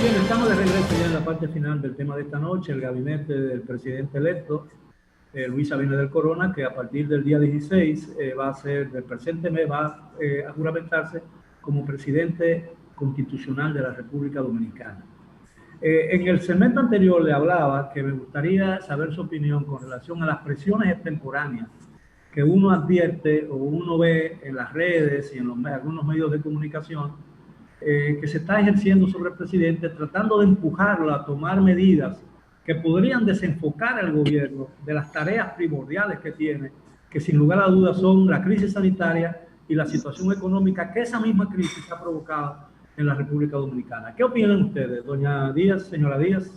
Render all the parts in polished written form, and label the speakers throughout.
Speaker 1: Bien, estamos de regreso ya en la parte final del tema de esta noche, el gabinete del presidente electo, Luis Abinader Corona, que a partir del día 16 va a ser, del presente mes, va a juramentarse como presidente constitucional de la República Dominicana. En el segmento anterior le hablaba que me gustaría saber su opinión con relación a las presiones extemporáneas que uno advierte o uno ve en las redes y en algunos medios de comunicación que se está ejerciendo sobre el presidente, tratando de empujarlo a tomar medidas que podrían desenfocar al gobierno de las tareas primordiales que tiene, que sin lugar a dudas son la crisis sanitaria y la situación económica que esa misma crisis ha provocado en la República Dominicana. ¿Qué opinan ustedes, doña Díaz, señora Díaz?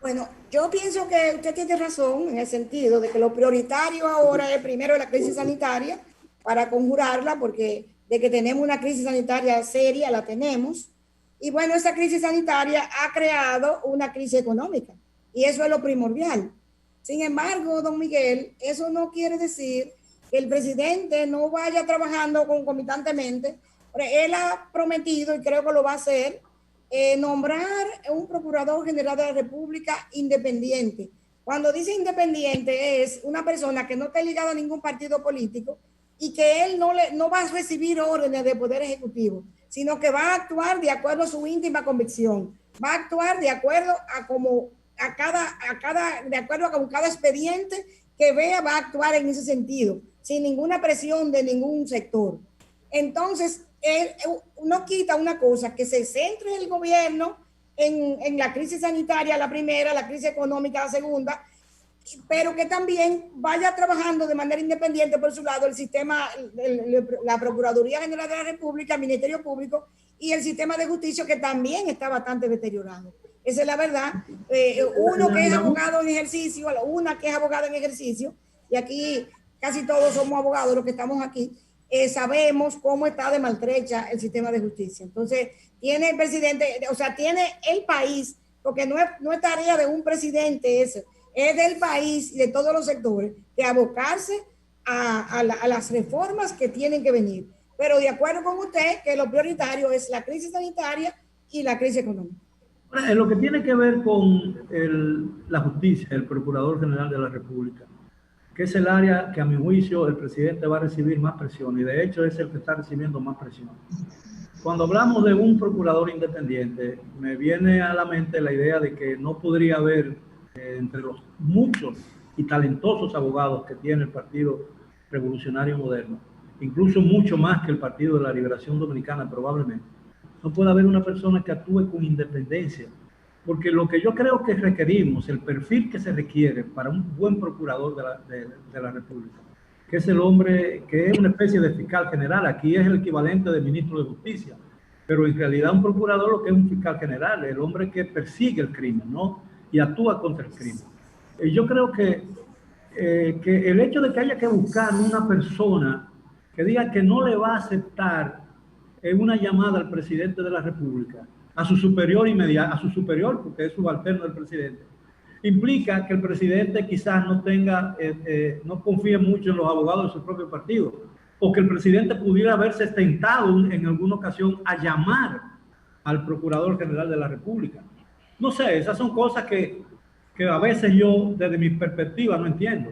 Speaker 2: Bueno, yo pienso que usted tiene razón en el sentido de que lo prioritario ahora es primero la crisis sanitaria para conjurarla, porque de que tenemos una crisis sanitaria seria, la tenemos. Y bueno, esa crisis sanitaria ha creado una crisis económica y eso es lo primordial. Sin embargo, don Miguel, eso no quiere decir que el presidente no vaya trabajando concomitantemente. Él ha prometido, y creo que lo va a hacer, nombrar un procurador general de la República independiente. Cuando dice independiente es una persona que no esté ligada a ningún partido político y que él no va a recibir órdenes del Poder Ejecutivo, sino que va a actuar de acuerdo a su íntima convicción, va a actuar de acuerdo a cada expediente que vea, va a actuar en ese sentido, sin ninguna presión de ningún sector. Entonces, no quita una cosa, que se centre el gobierno en la crisis sanitaria, la primera, la crisis económica, la segunda, pero que también vaya trabajando de manera independiente por su lado el sistema, la Procuraduría General de la República, el Ministerio Público y el sistema de justicia, que también está bastante deteriorado. Esa es la verdad. Uno que es abogado en ejercicio, una que es abogada en ejercicio, y aquí casi todos somos abogados los que estamos aquí, sabemos cómo está de maltrecha el sistema de justicia. Entonces, tiene el presidente, o sea, tiene el país, porque no es tarea de un presidente eso, es del país y de todos los sectores, de abocarse a las reformas que tienen que venir. Pero de acuerdo con usted, que lo prioritario es la crisis sanitaria y la crisis económica.
Speaker 1: En lo que tiene que ver con la justicia, el Procurador General de la República, que es el área que a mi juicio el presidente va a recibir más presión, y de hecho es el que está recibiendo más presión. Cuando hablamos de un procurador independiente, me viene a la mente la idea de que no podría haber entre los muchos y talentosos abogados que tiene el Partido Revolucionario Moderno, incluso mucho más que el Partido de la Liberación Dominicana probablemente, no puede haber una persona que actúe con independencia, porque lo que yo creo que requerimos, el perfil que se requiere para un buen procurador de la República, que es el hombre que es una especie de fiscal general, aquí es el equivalente de ministro de Justicia, pero en realidad un procurador lo que es un fiscal general, el hombre que persigue el crimen, ¿no? Y actúa contra el crimen. Yo creo que el hecho de que haya que buscar una persona que diga que no le va a aceptar una llamada al presidente de la República, a su superior inmediato, a su superior, porque es subalterno del presidente, implica que el presidente quizás no confíe mucho en los abogados de su propio partido, o que el presidente pudiera haberse tentado en alguna ocasión a llamar al Procurador General de la República. No sé, esas son cosas que a veces yo, desde mi perspectiva, no entiendo.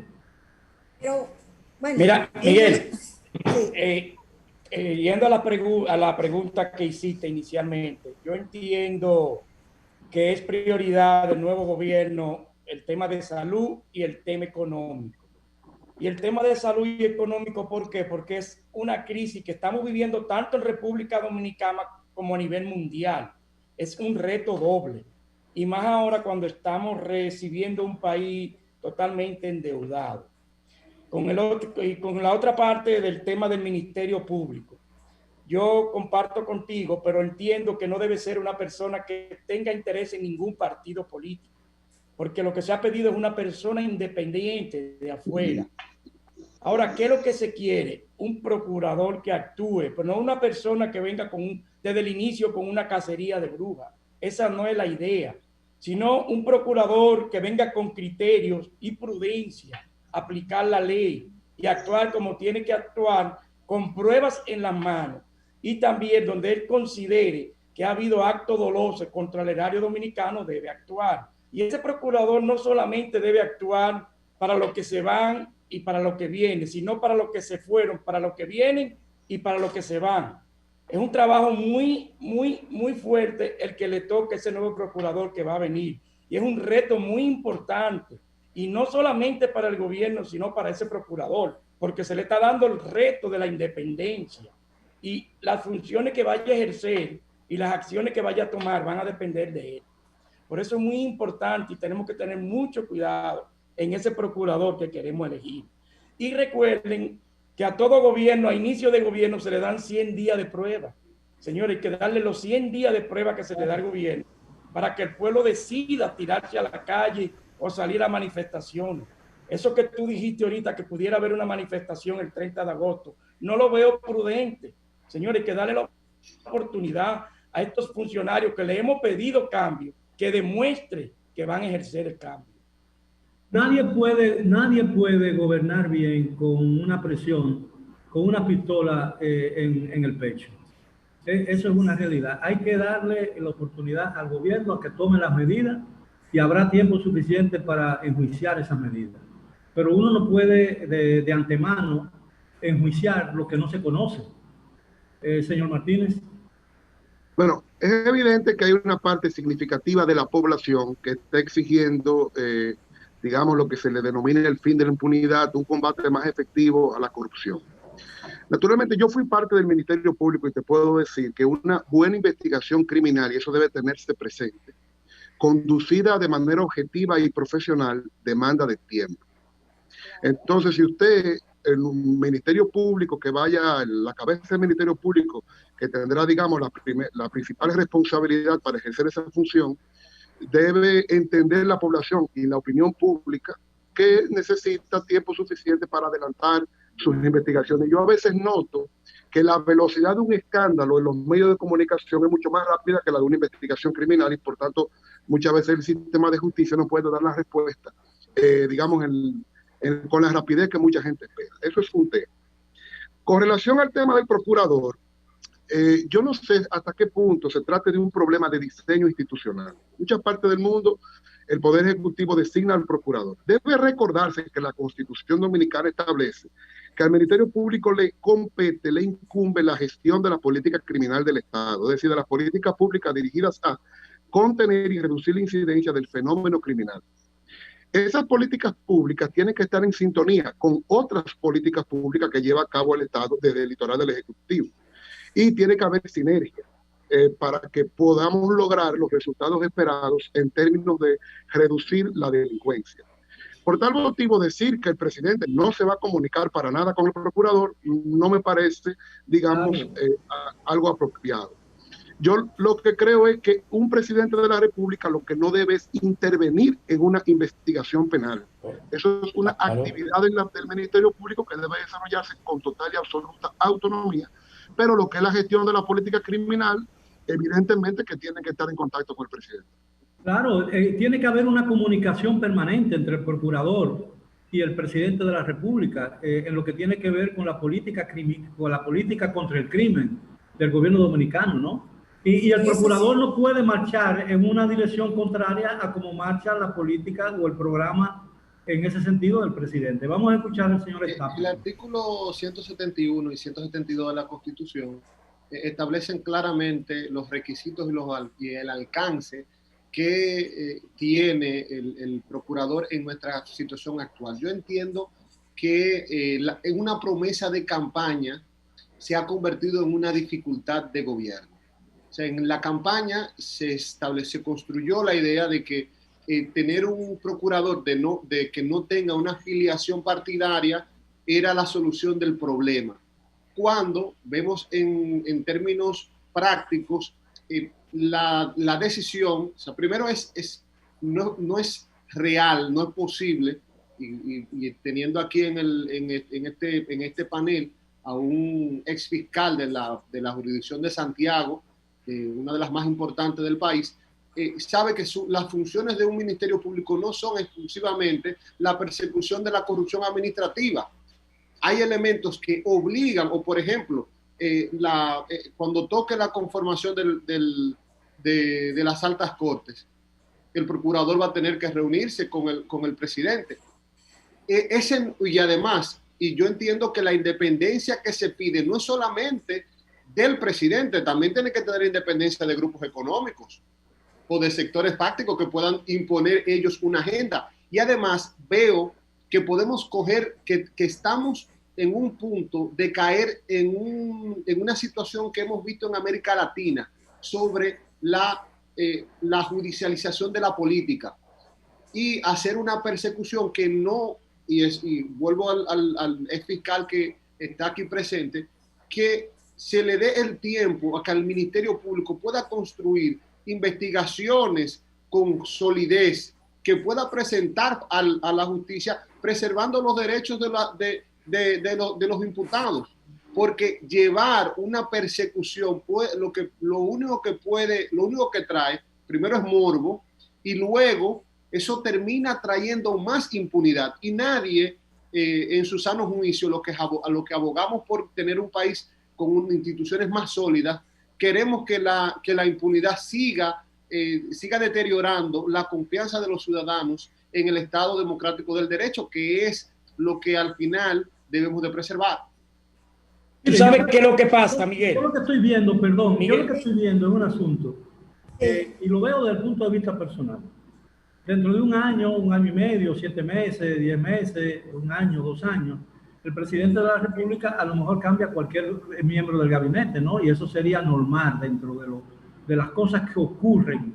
Speaker 2: Pero, bueno,
Speaker 3: mira, Miguel,
Speaker 2: sí.
Speaker 3: Yendo a la pregunta que hiciste inicialmente, yo entiendo que es prioridad del nuevo gobierno el tema de salud y el tema económico. Y el tema de salud y económico, ¿por qué? Porque es una crisis que estamos viviendo tanto en República Dominicana como a nivel mundial. Es un reto doble. Y más ahora cuando estamos recibiendo un país totalmente endeudado. Con la otra parte del tema del Ministerio Público. Yo comparto contigo, pero entiendo que no debe ser una persona que tenga interés en ningún partido político, porque lo que se ha pedido es una persona independiente de afuera. Ahora, ¿qué es lo que se quiere? Un procurador que actúe, pero no una persona que venga desde el inicio con una cacería de brujas. Esa no es la idea, sino un procurador que venga con criterios y prudencia, aplicar la ley y actuar como tiene que actuar, con pruebas en las manos, y también donde él considere que ha habido actos dolosos contra el erario dominicano, debe actuar. Y ese procurador no solamente debe actuar para los que se van y para los que vienen, sino para los que se fueron, para los que vienen y para los que se van. Es un trabajo muy fuerte el que le toque a ese nuevo procurador que va a venir. Y es un reto muy importante. Y no solamente para el gobierno, sino para ese procurador, porque se le está dando el reto de la independencia. Y las funciones que vaya a ejercer y las acciones que vaya a tomar van a depender de él. Por eso es muy importante y tenemos que tener mucho cuidado en ese procurador que queremos elegir. Y recuerden que a todo gobierno, a inicio de gobierno, se le dan 100 días de prueba. Señores, hay que darle los 100 días de prueba que se le da al gobierno para que el pueblo decida tirarse a la calle o salir a manifestaciones. Eso que tú dijiste ahorita, que pudiera haber una manifestación el 30 de agosto, no lo veo prudente. Señores, hay que darle la oportunidad a estos funcionarios que le hemos pedido cambio, que demuestre que van a ejercer el cambio.
Speaker 1: Nadie puede gobernar bien con una presión, con una pistola en el pecho. Eso es una realidad. Hay que darle la oportunidad al gobierno a que tome las medidas y habrá tiempo suficiente para enjuiciar esas medidas. Pero uno no puede de antemano enjuiciar lo que no se conoce. Señor Martínez.
Speaker 4: Bueno, es evidente que hay una parte significativa de la población que está exigiendo, digamos, lo que se le denomina el fin de la impunidad, un combate más efectivo a la corrupción. Naturalmente, yo fui parte del Ministerio Público y te puedo decir que una buena investigación criminal, y eso debe tenerse presente, conducida de manera objetiva y profesional, demanda de tiempo. Entonces, si usted, en un Ministerio Público que vaya, la cabeza del Ministerio Público, que tendrá, digamos, la principal responsabilidad para ejercer esa función, debe entender la población y la opinión pública que necesita tiempo suficiente para adelantar sus investigaciones. Yo a veces noto que la velocidad de un escándalo en los medios de comunicación es mucho más rápida que la de una investigación criminal y por tanto muchas veces el sistema de justicia no puede dar la respuesta, digamos, con la rapidez que mucha gente espera. Eso es un tema. Con relación al tema del procurador, yo no sé hasta qué punto se trata de un problema de diseño institucional. En muchas partes del mundo, el Poder Ejecutivo designa al procurador. Debe recordarse que la Constitución Dominicana establece que al Ministerio Público le compete, le incumbe la gestión de la política criminal del Estado, es decir, de las políticas públicas dirigidas a contener y reducir la incidencia del fenómeno criminal. Esas políticas públicas tienen que estar en sintonía con otras políticas públicas que lleva a cabo el Estado desde el litoral del Ejecutivo. Y tiene que haber sinergia para que podamos lograr los resultados esperados en términos de reducir la delincuencia. Por tal motivo, decir que el presidente no se va a comunicar para nada con el procurador no me parece, digamos, algo apropiado. Yo lo que creo es que un presidente de la República lo que no debe es intervenir en una investigación penal. Eso es una actividad del Ministerio Público que debe desarrollarse con total y absoluta autonomía. Pero lo que es la gestión de la política criminal, evidentemente que tiene que estar en contacto con el presidente.
Speaker 1: Claro, tiene que haber una comunicación permanente entre el procurador y el presidente de la República en lo que tiene que ver con la política contra el crimen del gobierno dominicano, ¿no? Y el procurador no puede marchar en una dirección contraria a cómo marcha la política o el programa en ese sentido del presidente. Vamos a escuchar al señor Estapo.
Speaker 5: El artículo 171 y 172 de la Constitución establecen claramente los requisitos y el alcance que tiene el procurador en nuestra situación actual. Yo entiendo que en una promesa de campaña se ha convertido en una dificultad de gobierno. O sea, en la campaña se construyó la idea de que tener un procurador de que no tenga una afiliación partidaria era la solución del problema. Cuando vemos en términos prácticos la decisión, o sea, primero no es real, no es posible, y teniendo aquí en este panel a un ex fiscal de la jurisdicción de Santiago, una de las más importantes del país, sabe que las funciones de un ministerio público no son exclusivamente la persecución de la corrupción administrativa. Hay elementos que obligan, o por ejemplo, cuando toque la conformación de las altas cortes, el procurador va a tener que reunirse con el presidente. Y además, y yo entiendo que la independencia que se pide no es solamente del presidente, también tiene que tener independencia de grupos económicos o de sectores fácticos que puedan imponer ellos una agenda. Y además veo que podemos coger, que estamos en un punto de caer en una situación que hemos visto en América Latina sobre la judicialización de la política y hacer una persecución que no, y vuelvo al ex fiscal que está aquí presente, que se le dé el tiempo a que el Ministerio Público pueda construir investigaciones con solidez, que pueda presentar a la justicia preservando los derechos de los imputados, porque llevar una persecución lo único que trae primero es morbo, y luego eso termina trayendo más impunidad, y nadie en su sano juicio, lo que abogamos por tener un país con instituciones más sólidas, queremos que la impunidad siga deteriorando la confianza de los ciudadanos en el Estado democrático del derecho, que es lo que al final debemos de preservar.
Speaker 3: ¿Tú sabes qué es lo que pasa, Miguel?
Speaker 1: Yo lo que estoy viendo, perdón,
Speaker 3: Miguel.
Speaker 1: yo lo que estoy viendo es un asunto, y lo veo desde el punto de vista personal. Dentro de un año y medio, 7 meses, 10 meses, 1 año, 2 años, el presidente de la República a lo mejor cambia a cualquier miembro del gabinete, ¿no? Y eso sería normal dentro de las cosas que ocurren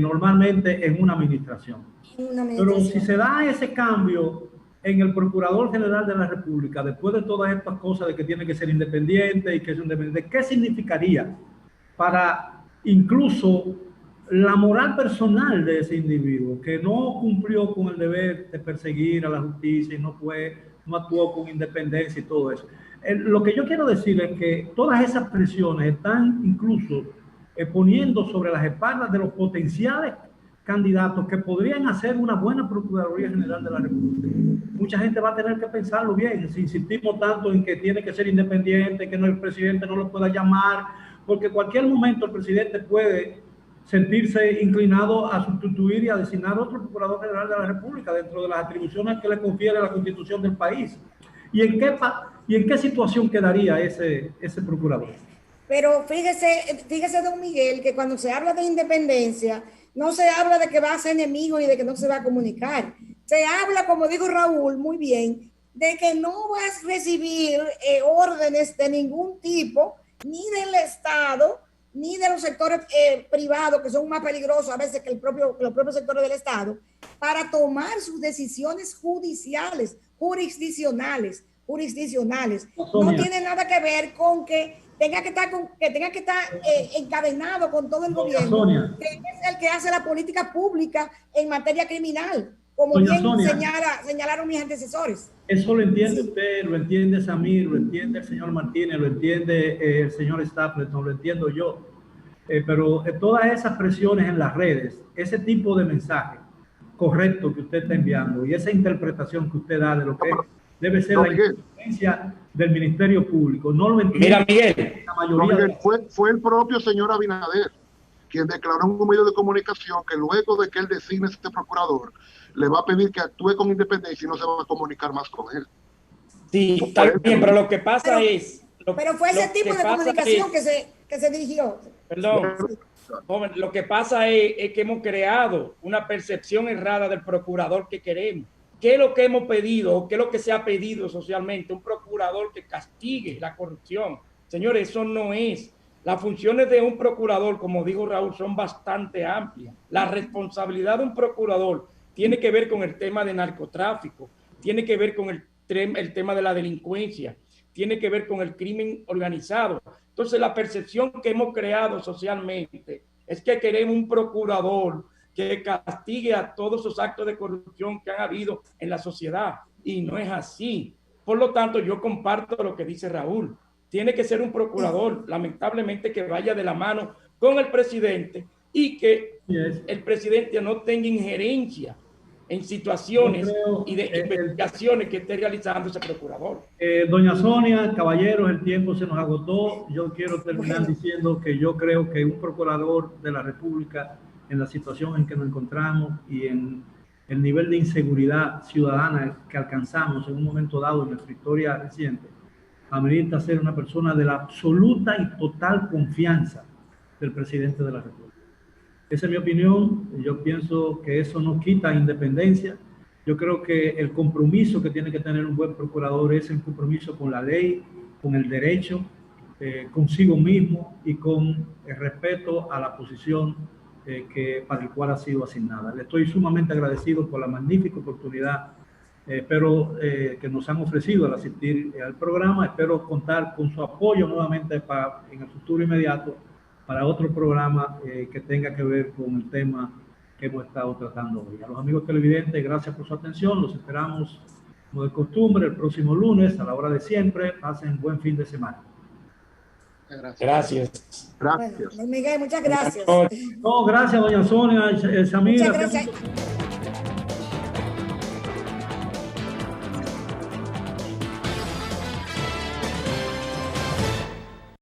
Speaker 1: normalmente en una administración. Pero si se da ese cambio en el Procurador General de la República, después de todas estas cosas de que tiene que ser independiente y que es independiente, ¿qué significaría para incluso la moral personal de ese individuo, que no cumplió con el deber de perseguir a la justicia y no actuó con independencia y todo eso? Lo que yo quiero decir es que todas esas presiones están incluso poniendo sobre las espaldas de los potenciales candidatos que podrían hacer una buena Procuraduría General de la República. Mucha gente va a tener que pensarlo bien, si insistimos tanto en que tiene que ser independiente, que el presidente no lo pueda llamar, porque en cualquier momento el presidente puede sentirse inclinado a sustituir y a designar otro Procurador General de la República dentro de las atribuciones que le confiere la Constitución del país. ¿Y en qué situación quedaría ese procurador?
Speaker 2: Pero fíjese, don Miguel, que cuando se habla de independencia, no se habla de que va a ser enemigo y de que no se va a comunicar. Se habla, como dijo Raúl muy bien, de que no vas a recibir órdenes de ningún tipo, ni del Estado, ni de los sectores privados, que son más peligrosos a veces que los propios sectores del Estado, para tomar sus decisiones jurisdiccionales. No tiene nada que ver con que tenga que estar encadenado con todo el gobierno, que es el que hace la política pública en materia criminal, como bien señalaron mis antecesores.
Speaker 1: Eso lo entiende usted, lo entiende Samir, lo entiende el señor Martínez, lo entiende el señor Stapleton, lo entiendo yo. Pero todas esas presiones en las redes, ese tipo de mensaje correcto que usted está enviando y esa interpretación que usted da de lo que debe ser la independencia del Ministerio Público, no lo entiende.
Speaker 3: Mira, Miguel,
Speaker 1: la mayoría
Speaker 4: fue el propio señor Abinader quien declaró en un medio de comunicación que luego de que él designe este procurador, le va a pedir que actúe con independencia y no se va a comunicar más con él.
Speaker 3: Sí, está bien, pero lo que pasa
Speaker 2: pero fue ese tipo de comunicación que se dirigió.
Speaker 3: Perdón, joven, lo que pasa es que hemos creado una percepción errada del procurador que queremos. ¿Qué es lo que hemos pedido? ¿Qué es lo que se ha pedido socialmente? Un procurador que castigue la corrupción. Señores, eso no es. Las funciones de un procurador, como dijo Raúl, son bastante amplias. La responsabilidad de un procurador tiene que ver con el tema de narcotráfico, tiene que ver con el tema de la delincuencia, tiene que ver con el crimen organizado. Entonces, la percepción que hemos creado socialmente es que queremos un procurador que castigue a todos esos actos de corrupción que han habido en la sociedad, y no es así. Por lo tanto, yo comparto lo que dice Raúl. Tiene que ser un procurador, lamentablemente, que vaya de la mano con el presidente y que el presidente no tenga injerencia en situaciones
Speaker 1: creo,
Speaker 3: y de investigaciones que esté realizando ese procurador.
Speaker 1: Doña Sonia, caballeros, el tiempo se nos agotó. Yo quiero terminar diciendo que yo creo que un procurador de la República, en la situación en que nos encontramos y en el nivel de inseguridad ciudadana que alcanzamos en un momento dado en nuestra historia reciente, amerita ser una persona de la absoluta y total confianza del presidente de la República. Esa es mi opinión. Yo pienso que eso no quita independencia. Yo creo que el compromiso que tiene que tener un buen procurador es el compromiso con la ley, con el derecho, consigo mismo y con el respeto a la posición para el cual ha sido asignada. Le estoy sumamente agradecido por la magnífica oportunidad que nos han ofrecido al asistir al programa. Espero contar con su apoyo nuevamente en el futuro inmediato para otro programa que tenga que ver con el tema que hemos estado tratando hoy. A los amigos televidentes, gracias por su atención. Los esperamos, como de costumbre, el próximo lunes a la hora de siempre. Pasen buen fin de semana.
Speaker 3: Gracias.
Speaker 2: Bueno, don Miguel, muchas gracias.
Speaker 1: No, gracias, doña Sonia, Samira.
Speaker 2: Muchas gracias.